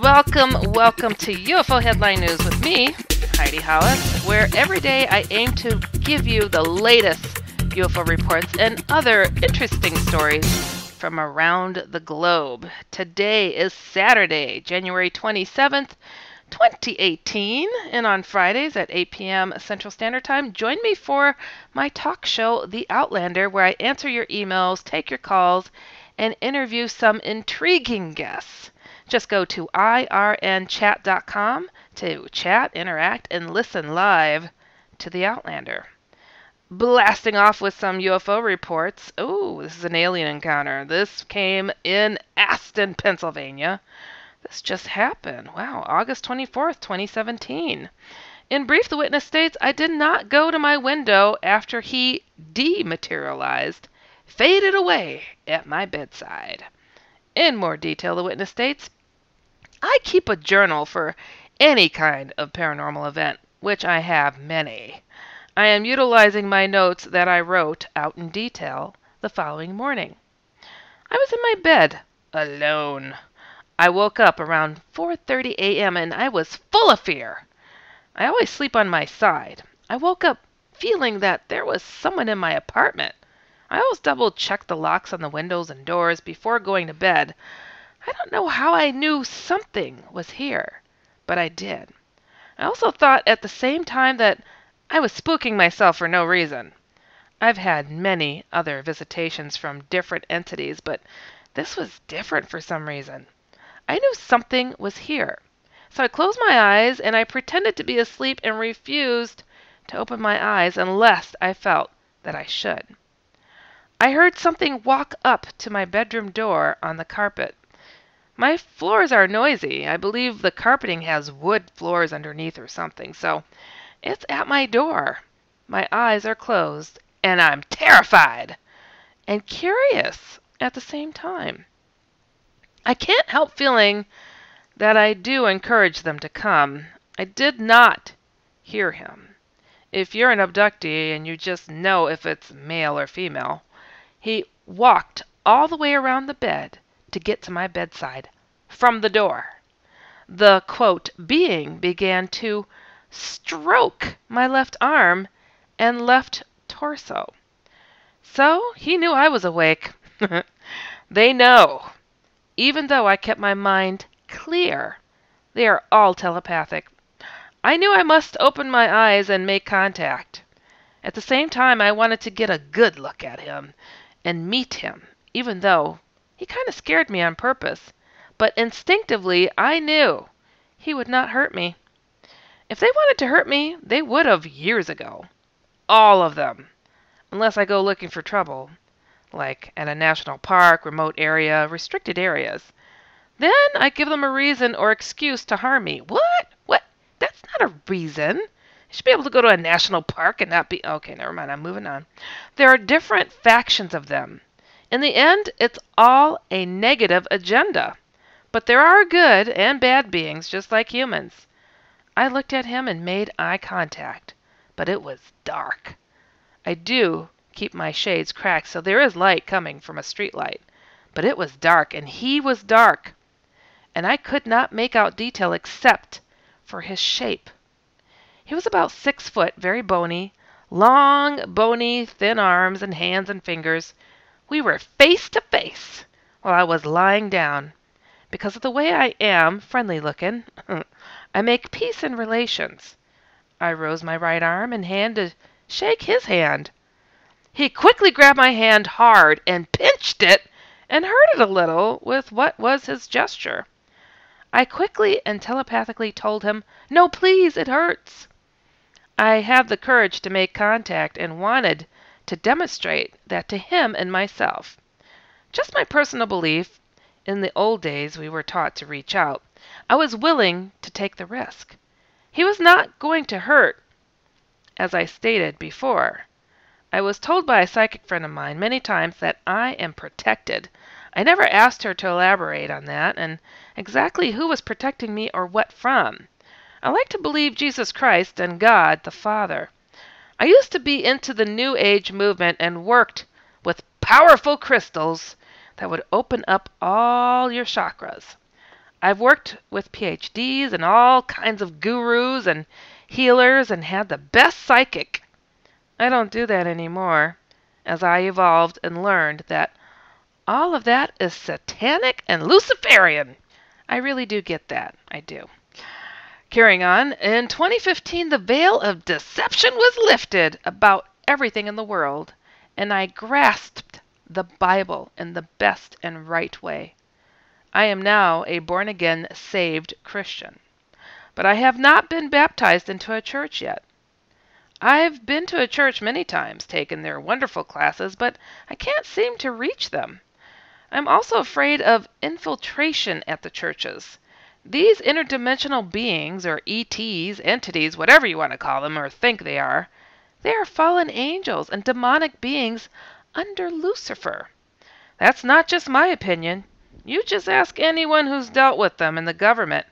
Welcome to UFO Headline News with me, Heidi Hollis, where every day I aim to give you the latest UFO reports and other interesting stories from around the globe. Today is Saturday, January 27th, 2018, and on Fridays at 8 p.m. Central Standard Time, join me for my talk show, The Outlander, where I answer your emails, take your calls, and interview some intriguing guests. Just go to irnchat.com to chat, interact, and listen live to The Outlander. Blasting off with some UFO reports. Oh, this is an alien encounter. This came in Aston, Pennsylvania. This just happened. Wow, August 24th, 2017. In brief, the witness states, I did not go to my window after he dematerialized, faded away at my bedside. In more detail, the witness states, I keep a journal for any kind of paranormal event, which I have many. I am utilizing my notes that I wrote out in detail the following morning. I was in my bed, alone. I woke up around 4:30 a.m. and I was full of fear. I always sleep on my side. I woke up feeling that there was someone in my apartment. I always double-check the locks on the windows and doors before going to bed. I don't know how I knew something was here, but I did. I also thought at the same time that I was spooking myself for no reason. I've had many other visitations from different entities, but this was different for some reason. I knew something was here. So I closed my eyes and I pretended to be asleep and refused to open my eyes unless I felt that I should. I heard something walk up to my bedroom door on the carpet. My floors are noisy. I believe the carpeting has wood floors underneath or something, so it's at my door. My eyes are closed, and I'm terrified and curious at the same time. I can't help feeling that I do encourage them to come. I did not hear him. If you're an abductee and you just know if it's male or female, he walked all the way around the bed to get to my bedside from the door. The, quote, being began to stroke my left arm and left torso. So he knew I was awake. They know. Even though I kept my mind clear, they are all telepathic. I knew I must open my eyes and make contact. At the same time, I wanted to get a good look at him and meet him, even though he kind of scared me on purpose. But instinctively, I knew he would not hurt me. If they wanted to hurt me, they would have years ago. All of them. Unless I go looking for trouble, like at a national park, remote area, restricted areas. Then I give them a reason or excuse to harm me. What? What? That's not a reason. You should be able to go to a national park and not be... Okay, never mind. I'm moving on. There are different factions of them. In the end, it's all a negative agenda. But there are good and bad beings, just like humans. I looked at him and made eye contact, but it was dark. I do keep my shades cracked, so there is light coming from a street light. But it was dark, and he was dark. And I could not make out detail except for his shape. He was about 6 foot, very bony, long, bony, thin arms and hands and fingers. We were face to face while I was lying down. Because of the way I am, friendly looking, I make peace in relations. I rose my right arm and hand to shake his hand. He quickly grabbed my hand hard and pinched it and hurt it a little with what was his gesture. I quickly and telepathically told him, no, please, it hurts. I have the courage to make contact and wanted to demonstrate that to him and myself. Just my personal belief. In the old days, we were taught to reach out. I was willing to take the risk. He was not going to hurt, as I stated before. I was told by a psychic friend of mine many times that I am protected. I never asked her to elaborate on that and exactly who was protecting me or what from. I like to believe Jesus Christ and God the Father. I used to be into the New Age movement and worked with powerful crystals that would open up all your chakras. I've worked with ph.D.s and all kinds of gurus and healers and had the best psychic. I don't do that anymore, as I evolved and learned that all of that is satanic and luciferian. I really do get that. I do. Carrying on, in 2015, the veil of deception was lifted about everything in the world, and I grasped the Bible in the best and right way. I am now a born-again, saved Christian, but I have not been baptized into a church yet. I've been to a church many times, taken their wonderful classes, but I can't seem to reach them. I'm also afraid of infiltration at the churches. These interdimensional beings, or ETs, entities, whatever you want to call them or think they are fallen angels and demonic beings under Lucifer. That's not just my opinion. You just ask anyone who's dealt with them in the government,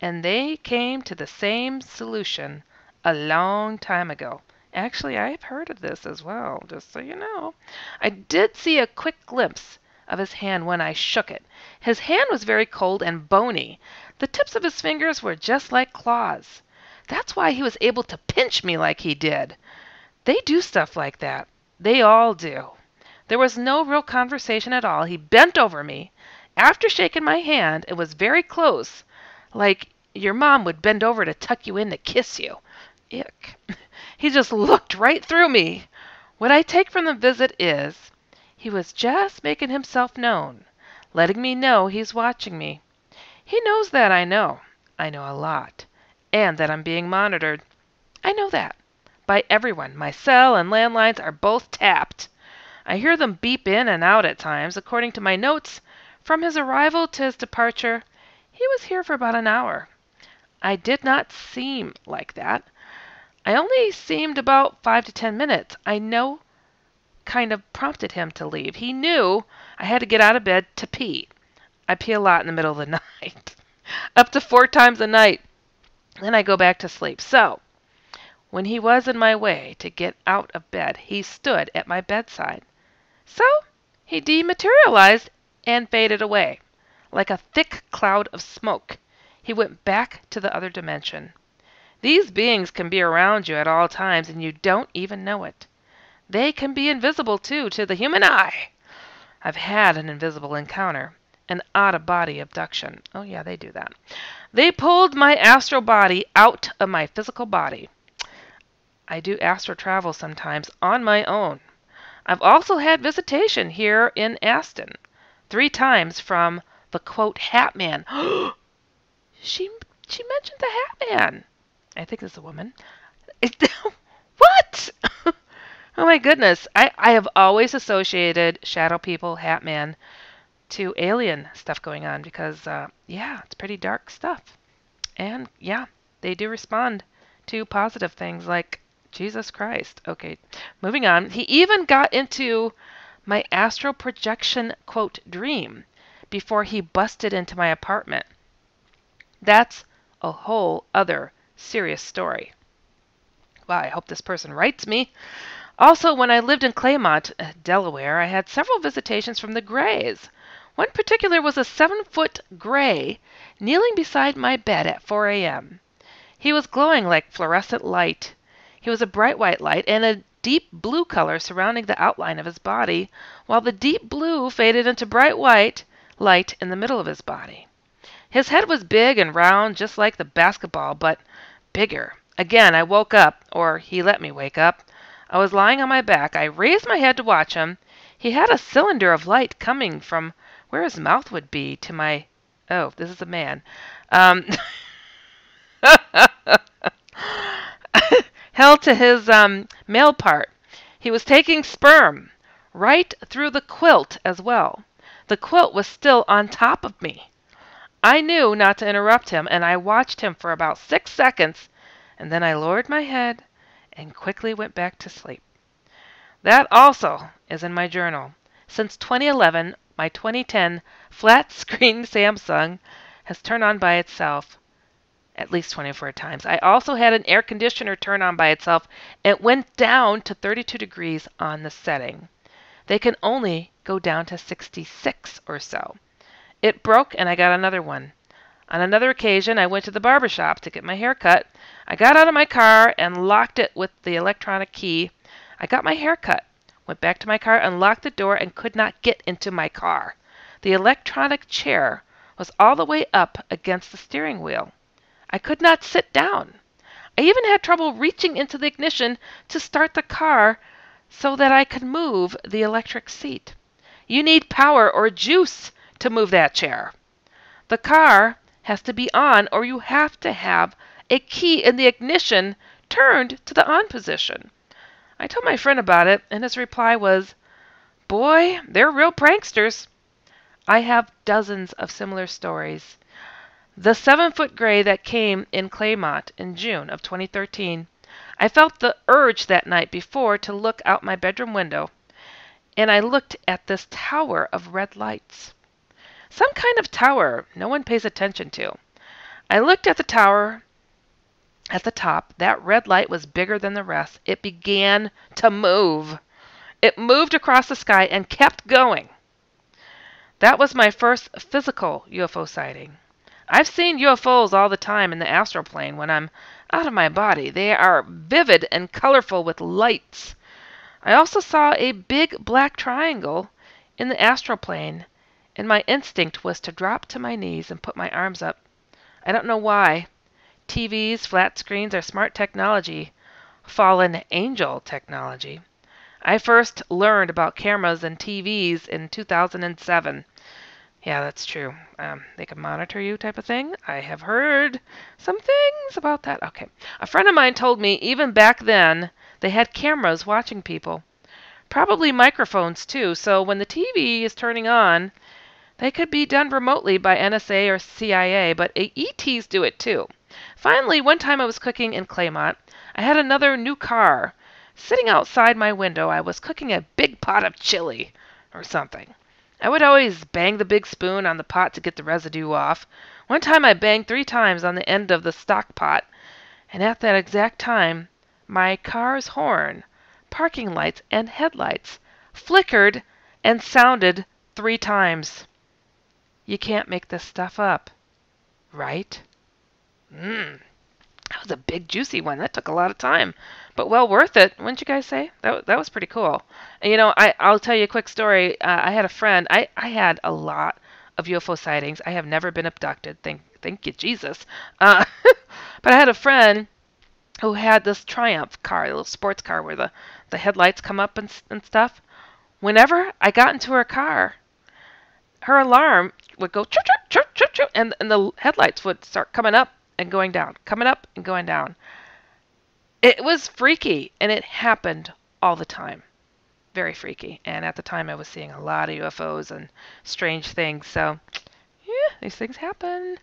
and they came to the same solution a long time ago. Actually, I've heard of this as well, just so you know. I did see a quick glimpse of his hand when I shook it. His hand was very cold and bony. The tips of his fingers were just like claws. That's why he was able to pinch me like he did. They do stuff like that. They all do. There was no real conversation at all. He bent over me. After shaking my hand, it was very close, like your mom would bend over to tuck you in to kiss you. Ick. He just looked right through me. What I take from the visit is he was just making himself known, letting me know he's watching me. He knows that I know. I know a lot. And that I'm being monitored. I know that. By everyone. My cell and landlines are both tapped. I hear them beep in and out at times. According to my notes, from his arrival to his departure, he was here for about an hour. I did not seem like that. I only seemed about 5 to 10 minutes. I know kind of prompted him to leave. He knew I had to get out of bed to pee. I pee a lot in the middle of the night. Up to 4 times a night. Then I go back to sleep. So, when he was in my way to get out of bed, he stood at my bedside. So, he dematerialized and faded away. Like a thick cloud of smoke, he went back to the other dimension. These beings can be around you at all times, and you don't even know it. They can be invisible, too, to the human eye. I've had an invisible encounter, an out-of-body abduction. Oh, yeah, they do that. They pulled my astral body out of my physical body. I do astral travel sometimes on my own. I've also had visitation here in Aston, 3 times from the, quote, Hat Man. She mentioned the Hat Man. I think it's a woman. What? Oh my goodness. I have always associated shadow people, Hat Man, to alien stuff going on because, yeah, it's pretty dark stuff. And, yeah, they do respond to positive things like Jesus Christ. Okay, moving on. He even got into my astral projection, quote, dream before he busted into my apartment. That's a whole other serious story. Wow, I hope this person writes me. Also, when I lived in Claymont, Delaware, I had several visitations from the Greys. One particular was a 7-foot gray kneeling beside my bed at 4 a.m. He was glowing like fluorescent light. He was a bright white light and a deep blue color surrounding the outline of his body, while the deep blue faded into bright white light in the middle of his body. His head was big and round, just like the basketball, but bigger. Again, I woke up, or he let me wake up. I was lying on my back. I raised my head to watch him. He had a cylinder of light coming from where his mouth would be to my... Oh, this is a man. Held to his male part. He was taking sperm right through the quilt as well. The quilt was still on top of me. I knew not to interrupt him, and I watched him for about 6 seconds, and then I lowered my head and quickly went back to sleep. That also is in my journal. Since 2011, my 2010 flat-screen Samsung has turned on by itself at least 24 times. I also had an air conditioner turn on by itself. It went down to 32 degrees on the setting. They can only go down to 66 or so. It broke and I got another one. On another occasion, I went to the barber shop to get my hair cut. I got out of my car and locked it with the electronic key. I got my hair cut, went back to my car, unlocked the door, and could not get into my car. The electronic chair was all the way up against the steering wheel. I could not sit down. I even had trouble reaching into the ignition to start the car so that I could move the electric seat. You need power or juice to move that chair. The car has to be on, or you have to have a key in the ignition turned to the on position. I told my friend about it, and his reply was, "Boy, they're real pranksters." I have dozens of similar stories. The 7-foot gray that came in Claymont in June of 2013, I felt the urge that night before to look out my bedroom window, and I looked at this tower of red lights. Some kind of tower no one pays attention to. I looked at the tower at the top. That red light was bigger than the rest. It began to move. It moved across the sky and kept going. That was my first physical UFO sighting. I've seen UFOs all the time in the astral plane when I'm out of my body. They are vivid and colorful with lights. I also saw a big black triangle in the astral plane, and my instinct was to drop to my knees and put my arms up. I don't know why. TVs, flat screens are smart technology, fallen angel technology. I first learned about cameras and TVs in 2007. Yeah, that's true. They can monitor you type of thing. I have heard some things about that. Okay. A friend of mine told me even back then they had cameras watching people. Probably microphones too, so when the TV is turning on, they could be done remotely by NSA or CIA, but ETs do it too. Finally, one time I was cooking in Claymont. I had another new car. Sitting outside my window, I was cooking a big pot of chili or something. I would always bang the big spoon on the pot to get the residue off. One time I banged 3 times on the end of the stock pot, and at that exact time, my car's horn, parking lights, and headlights flickered and sounded 3 times. You can't make this stuff up, right? That was a big, juicy one. That took a lot of time, but well worth it, wouldn't you guys say? That was pretty cool. And, I'll tell you a quick story. I had a friend. I had a lot of UFO sightings. I have never been abducted. Thank you, Jesus. But I had a friend who had this Triumph car, a little sports car where the headlights come up and stuff. Whenever I got into her car, her alarm would go chirp, chirp, chirp, chirp, chirp, and the headlights would start coming up and going down, coming up and going down. It was freaky, and it happened all the time. Very freaky. And at the time, I was seeing a lot of UFOs and strange things. So, yeah, these things happen.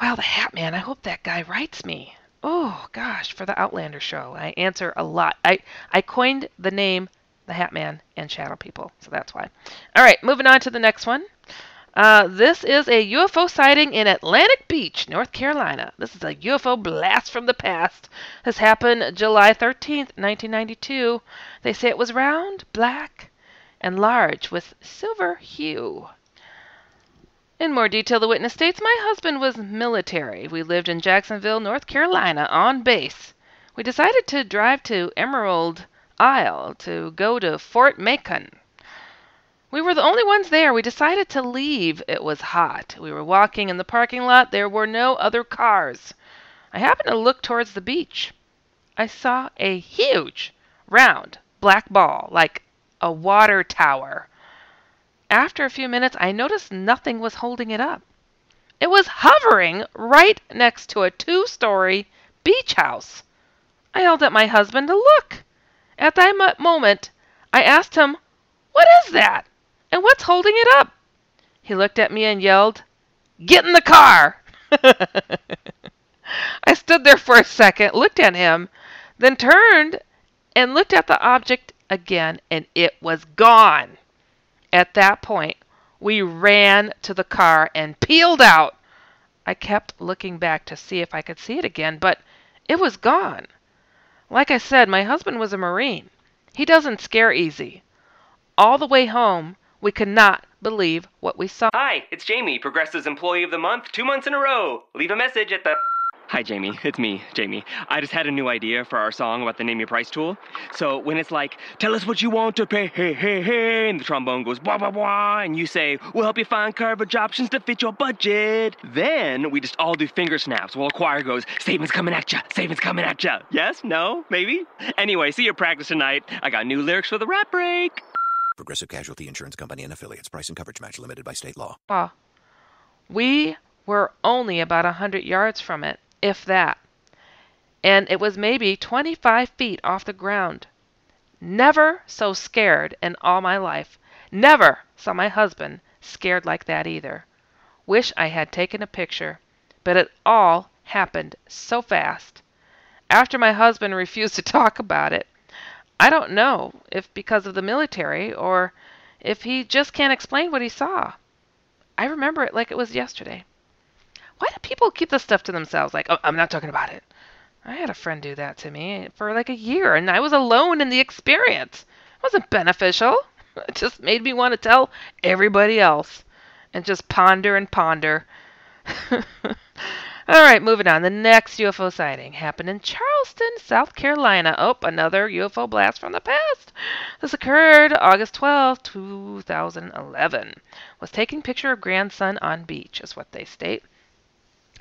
Wow, the Hat Man. I hope that guy writes me. Oh, gosh, for the Outlander show. I answer a lot. I coined the name the Hat Man and Shadow People, so that's why. All right, moving on to the next one. This is a UFO sighting in Atlantic Beach, North Carolina. This is a UFO blast from the past. This happened July 13th, 1992. They say it was round, black, and large with silver hue. In more detail, the witness states, my husband was military. We lived in Jacksonville, North Carolina, on base. We decided to drive to Emerald Isle to go to Fort Macon. We were the only ones there. We decided to leave. It was hot. We were walking in the parking lot. There were no other cars. I happened to look towards the beach. I saw a huge, round, black ball, like a water tower. After a few minutes, I noticed nothing was holding it up. It was hovering right next to a 2-story beach house. I yelled at my husband to look. At that moment, I asked him, "What is that? And what's holding it up?" He looked at me and yelled, "Get in the car!" I stood there for a second, looked at him, then turned and looked at the object again, and it was gone. At that point, we ran to the car and peeled out. I kept looking back to see if I could see it again, but it was gone. Like I said, my husband was a Marine. He doesn't scare easy. All the way home, we could not believe what we saw. Hi, it's Jamie, Progressive's Employee of the Month, 2 months in a row. Leave a message at the... Hi, Jamie. It's me, Jamie. I just had a new idea for our song about the Name Your Price tool. So when it's like, tell us what you want to pay, hey, hey, hey, and the trombone goes, blah, blah, blah, and you say, we'll help you find coverage options to fit your budget. Then we just all do finger snaps while a choir goes, savings coming at ya, savings coming at ya. Yes? No? Maybe? Anyway, see your practice tonight. I got new lyrics for the rap break. Progressive Casualty Insurance Company and Affiliates. Price and coverage match limited by state law. We were only about 100 yards from it, if that. And it was maybe 25 feet off the ground. Never so scared in all my life. Never saw my husband scared like that either. Wish I had taken a picture, but it all happened so fast. After my husband refused to talk about it, I don't know if because of the military or if he just can't explain what he saw. I remember it like it was yesterday. Why do people keep this stuff to themselves? Like, oh, I'm not talking about it. I had a friend do that to me for like a year, and I was alone in the experience. It wasn't beneficial. It just made me want to tell everybody else and just ponder and ponder. All right, moving on. The next UFO sighting happened in Charleston, South Carolina. Oh, another UFO blast from the past. This occurred August 12, 2011. Was taking picture of grandson on beach, is what they state.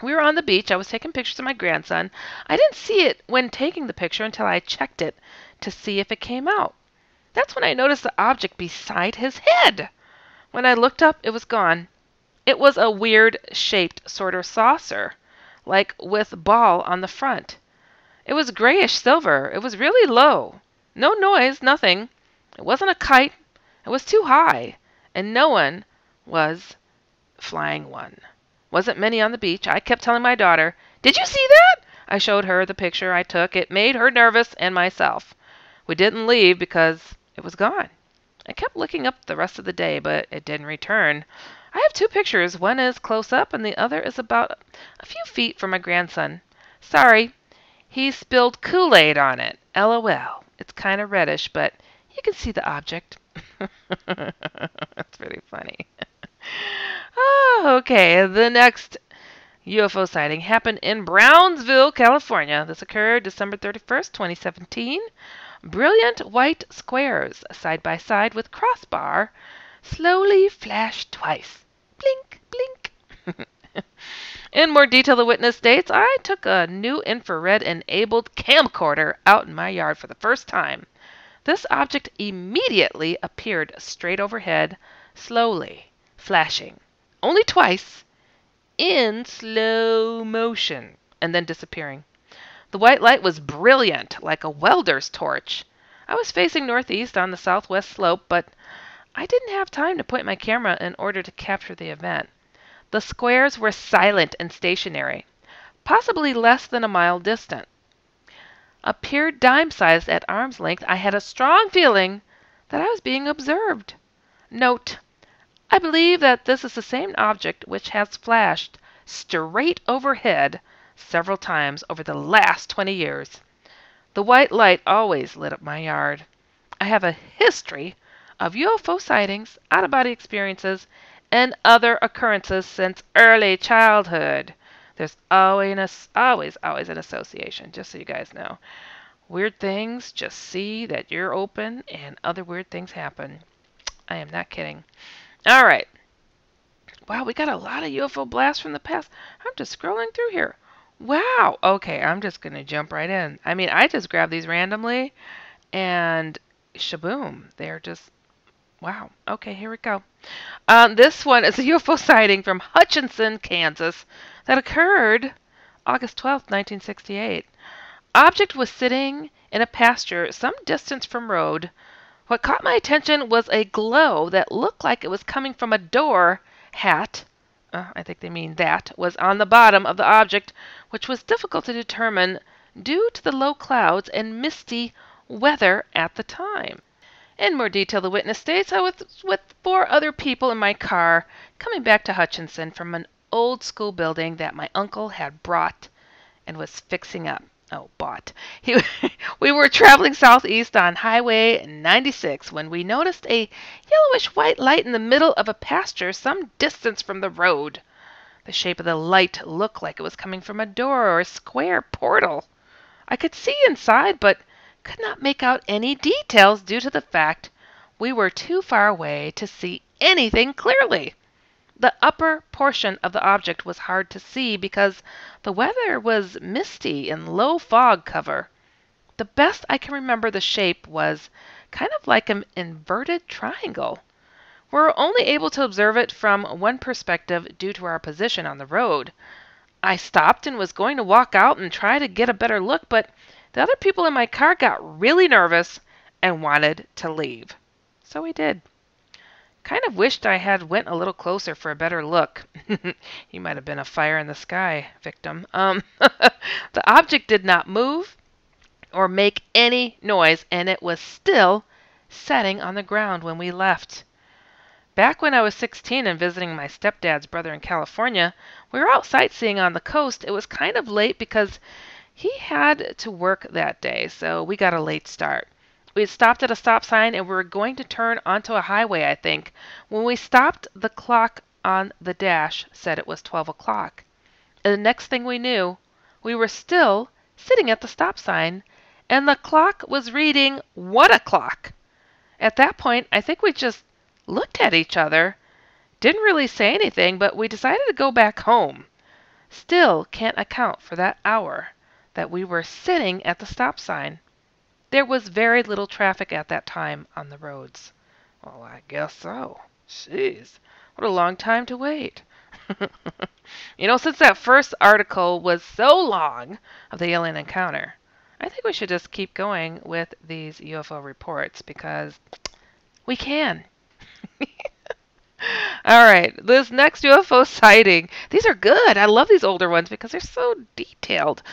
We were on the beach. I was taking pictures of my grandson. I didn't see it when taking the picture until I checked it to see if it came out. That's when I noticed the object beside his head. When I looked up, it was gone. It was a weird-shaped sort of saucer, like with ball on the front. It was grayish silver. It was really low. No noise, nothing. It wasn't a kite. It was too high, and no one was flying one. Wasn't many on the beach. I kept telling my daughter, "Did you see that?" I showed her the picture I took. It made her nervous and myself. We didn't leave because it was gone. I kept looking up the rest of the day, but it didn't return. I have two pictures. One is close up, and the other is about a few feet from my grandson. Sorry, he spilled Kool-Aid on it. LOL. It's kind of reddish, but you can see the object. That's pretty funny. Oh, okay. The next UFO sighting happened in Brownsville, California. This occurred December 31st, 2017. Brilliant white squares, side by side with crossbar, slowly flashed twice. Blink, blink. In more detail, the witness states, I took a new infrared-enabled camcorder out in my yard for the first time. This object immediately appeared straight overhead, slowly flashing. Only twice, in slow motion, and then disappearing. The white light was brilliant, like a welder's torch. I was facing northeast on the southwest slope, but I didn't have time to point my camera in order to capture the event. The squares were silent and stationary, possibly less than a mile distant. Appeared dime-sized at arm's length, I had a strong feeling that I was being observed. Note: I believe that this is the same object which has flashed straight overhead several times over the last 20 years. The white light always lit up my yard. I have a history of UFO sightings, out-of-body experiences, and other occurrences since early childhood. There's always an association, just so you guys know. Weird things, just see that you're open and other weird things happen. I am not kidding. All right. Wow, we got a lot of UFO blasts from the past. I'm just scrolling through here. Wow. Okay, I'm just going to jump right in. I mean, I just grabbed these randomly and shaboom. They're just, wow. Okay, here we go. This one is a UFO sighting from Hutchinson, Kansas that occurred August 12th, 1968. Object was sitting in a pasture some distance from road. What caught my attention was a glow that looked like it was coming from a door hat. I think they mean that, was on the bottom of the object, which was difficult to determine due to the low clouds and misty weather at the time. In more detail, the witness states, I was with 4 other people in my car coming back to Hutchinson from an old school building that my uncle had brought and was fixing up. Oh, bought. He, we were traveling southeast on Highway 96 when we noticed a yellowish-white light in the middle of a pasture some distance from the road. The shape of the light looked like it was coming from a door or a square portal. I could see inside, but could not make out any details due to the fact we were too far away to see anything clearly. The upper portion of the object was hard to see because the weather was misty and low fog cover. The best I can remember the shape was kind of like an inverted triangle. We were only able to observe it from one perspective due to our position on the road. I stopped and was going to walk out and try to get a better look, but the other people in my car got really nervous and wanted to leave. So we did. Kind of wished I had went a little closer for a better look. He might have been a fire in the sky victim. The object did not move or make any noise, and it was still setting on the ground when we left. Back when I was 16 and visiting my stepdad's brother in California, we were out sightseeing on the coast. It was kind of late because he had to work that day, so we got a late start. We had stopped at a stop sign and we were going to turn onto a highway, I think. When we stopped, the clock on the dash said it was 12 o'clock. And the next thing we knew, we were still sitting at the stop sign and the clock was reading 1 o'clock. At that point, I think we just looked at each other, didn't really say anything, but we decided to go back home. Still can't account for that hour that we were sitting at the stop sign. There was very little traffic at that time on the roads. Well, I guess so. Jeez, what a long time to wait. Since that first article was so long of the alien encounter, I think we should just keep going with these UFO reports because we can. All right, this next UFO sighting. These are good. I love these older ones because they're so detailed.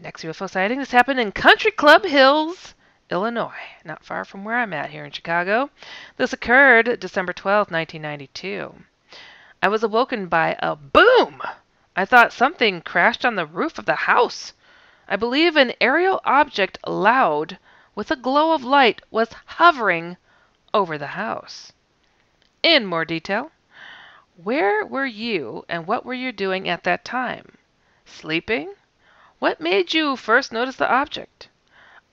Next UFO sighting. This happened in Country Club Hills, Illinois, not far from where I'm at here in Chicago. This occurred December 12, 1992. I was awoken by a boom. I thought something crashed on the roof of the house. I believe an aerial object loud with a glow of light was hovering over the house. In more detail, where were you and what were you doing at that time? Sleeping? What made you first notice the object?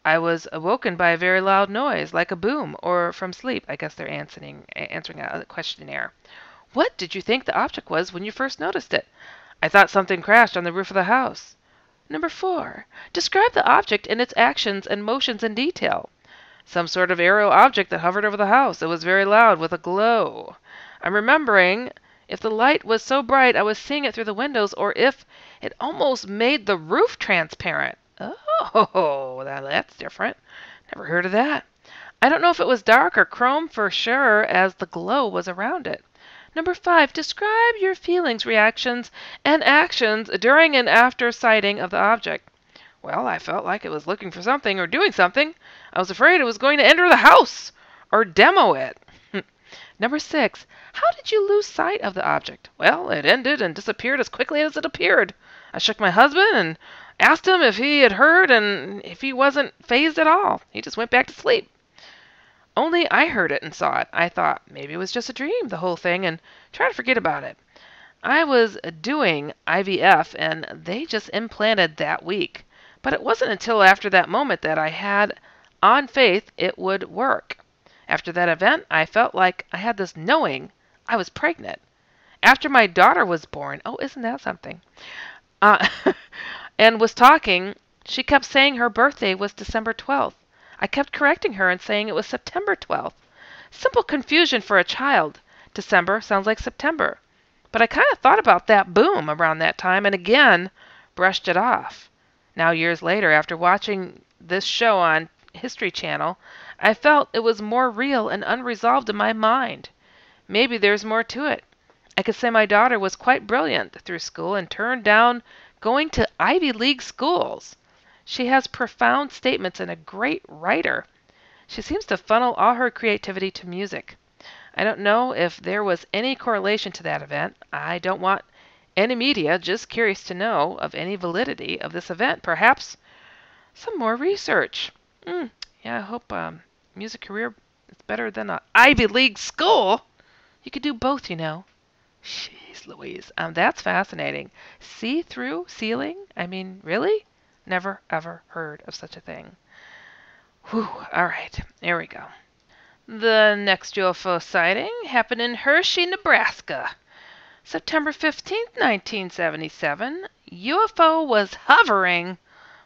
I was awoken by a very loud noise, like a boom, or from sleep. I guess they're answering a questionnaire. What did you think the object was when you first noticed it? I thought something crashed on the roof of the house. Number 4. Describe the object and its actions and motions in detail. Some sort of aerial object that hovered over the house. It was very loud with a glow. I'm remembering if the light was so bright I was seeing it through the windows, or if it almost made the roof transparent. Oh, that's different. Never heard of that. I don't know if it was dark or chrome for sure, as the glow was around it. Number 5, describe your feelings, reactions, and actions during and after sighting of the object. Well, I felt like it was looking for something or doing something. I was afraid it was going to enter the house or demo it. Number 6, how did you lose sight of the object? Well, it ended and disappeared as quickly as it appeared. I shook my husband and asked him if he had heard, and if he wasn't fazed at all. He just went back to sleep. Only I heard it and saw it. I thought maybe it was just a dream, the whole thing, and tried to forget about it. I was doing IVF, and they just implanted that week. But it wasn't until after that moment that I had on faith it would work. After that event, I felt like I had this knowing I was pregnant. After my daughter was born, oh, isn't that something? And was talking, she kept saying her birthday was December 12th. I kept correcting her and saying it was September 12th. Simple confusion for a child. December sounds like September. But I kind of thought about that boom around that time and again brushed it off. Now, years later, after watching this show on History Channel, I felt it was more real and unresolved in my mind. Maybe there's more to it. I could say my daughter was quite brilliant through school and turned down going to Ivy League schools. She has profound statements and a great writer. She seems to funnel all her creativity to music. I don't know if there was any correlation to that event. I don't want Any media just curious to know of any validity of this event. Perhaps some more research. Yeah, I hope music career is better than a Ivy League school. You could do both, you know. Jeez Louise. That's fascinating. See-through ceiling? I mean, really? Never, ever heard of such a thing. Whew. All right. Here we go. The next UFO sighting happened in Hershey, Nebraska. September 15th, 1977. UFO was hovering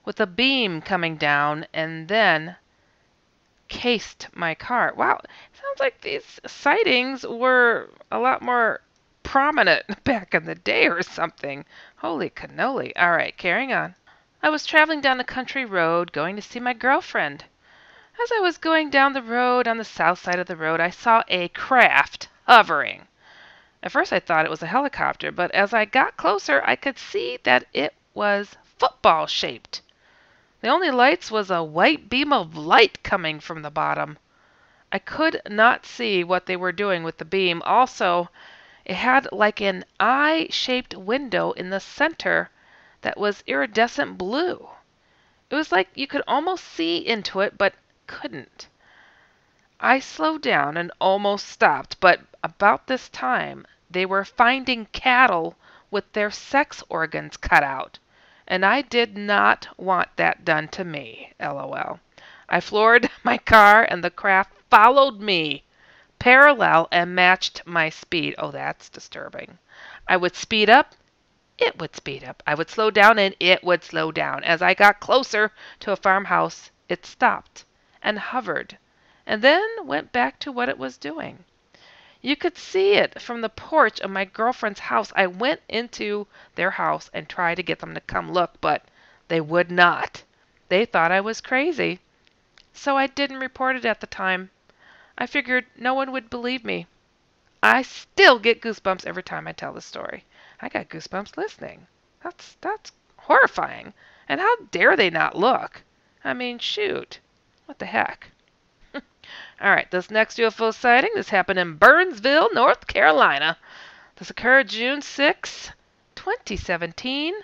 with a beam coming down and then cased my car. Wow. Sounds like these sightings were a lot more prominent back in the day or something. Holy cannoli. All right, carrying on. I was traveling down a country road going to see my girlfriend. As I was going down the road on the south side of the road, I saw a craft hovering. At first I thought it was a helicopter, but as I got closer, I could see that it was football-shaped. The only lights was a white beam of light coming from the bottom. I could not see what they were doing with the beam. Also, it had like an eye-shaped window in the center that was iridescent blue. It was like you could almost see into it, but couldn't. I slowed down and almost stopped, but about this time they were finding cattle with their sex organs cut out, and I did not want that done to me, LOL. I floored my car and the craft followed me, parallel and matched my speed. Oh, that's disturbing. I would speed up, it would speed up. I would slow down and it would slow down. As I got closer to a farmhouse, it stopped and hovered, and then went back to what it was doing. You could see it from the porch of my girlfriend's house. I went into their house and tried to get them to come look, but they would not. They thought I was crazy. So I didn't report it at the time. I figured no one would believe me. I still get goosebumps every time I tell the story. I got goosebumps listening. That's horrifying. And how dare they not look? I mean, shoot. What the heck? All right, this next UFO sighting, this happened in Burnsville, North Carolina. This occurred June 6, 2017.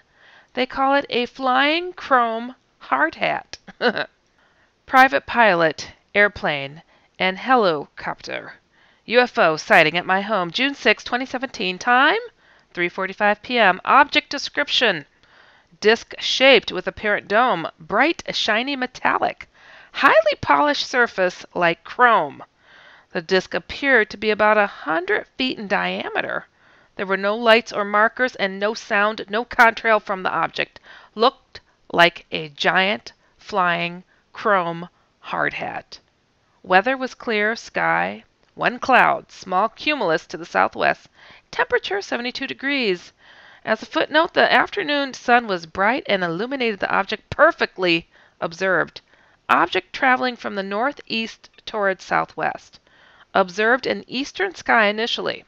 They call it a flying chrome hard hat. Private pilot, airplane, and helicopter. UFO sighting at my home, June 6, 2017. Time, 3:45 p.m. Object description. Disc-shaped with apparent dome, bright, shiny metallic. Highly polished surface like chrome. The disc appeared to be about 100 feet in diameter. There were no lights or markers and no sound, no contrail from the object. Looked like a giant flying chrome hard hat. Weather was clear sky, one cloud, small cumulus to the southwest. Temperature 72 degrees. As a footnote, the afternoon sun was bright and illuminated the object perfectly observed. Object traveling from the northeast towards southwest. Observed in eastern sky initially.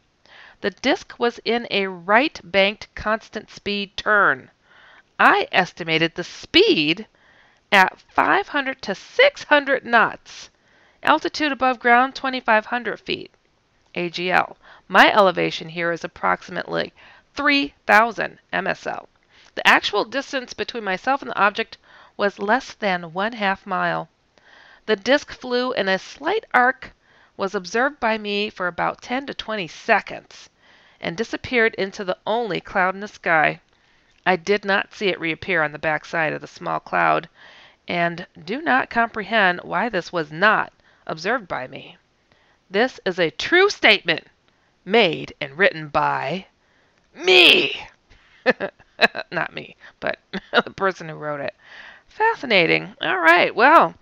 The disk was in a right-banked constant speed turn. I estimated the speed at 500 to 600 knots. Altitude above ground 2,500 feet. AGL. My elevation here is approximately 3,000 MSL. The actual distance between myself and the object was less than 1/2 mile. The disk flew in a slight arc, was observed by me for about 10 to 20 seconds, and disappeared into the only cloud in the sky. I did not see it reappear on the back side of the small cloud, and do not comprehend why this was not observed by me. This is a true statement made and written by me. Not me, but the person who wrote it. Fascinating. All right, well,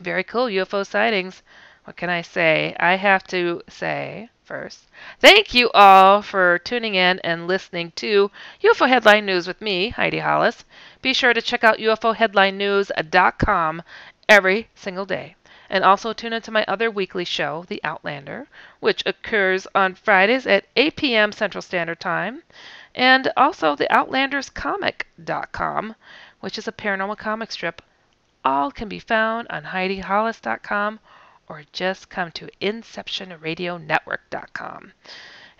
very cool UFO sightings. What can I say? I have to say first, thank you all for tuning in and listening to UFO Headline News with me, Heidi Hollis. Be sure to check out UFOHeadlineNews.com every single day. And also tune into my other weekly show, The Outlander, which occurs on Fridays at 8 p.m. Central Standard Time. And also the OutlandersComic.com, which is a paranormal comic strip. All can be found on HeidiHollis.com or just come to InceptionRadioNetwork.com.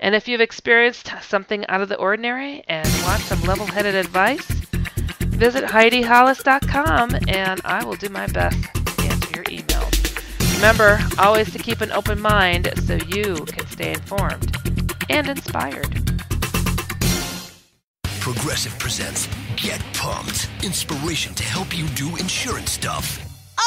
And if you've experienced something out of the ordinary and want some level-headed advice, visit HeidiHollis.com and I will do my best to answer your emails. Remember, always to keep an open mind so you can stay informed and inspired. Progressive presents Get Pumped. Inspiration to help you do insurance stuff.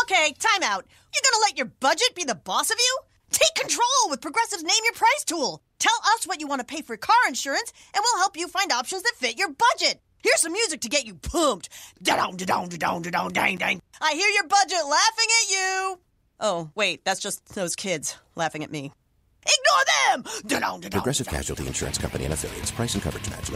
Okay, time out. You're gonna let your budget be the boss of you? Take control with Progressive's Name Your Price tool. Tell us what you want to pay for car insurance, and we'll help you find options that fit your budget. Here's some music to get you pumped. Da-dong, da-dong, da-dong, da-dong, dang, dang. I hear your budget laughing at you. Oh, wait, that's just those kids laughing at me. Ignore them! Da-dong, da-dong, Progressive da-dong. Casualty Insurance Company and affiliates. Price and coverage match.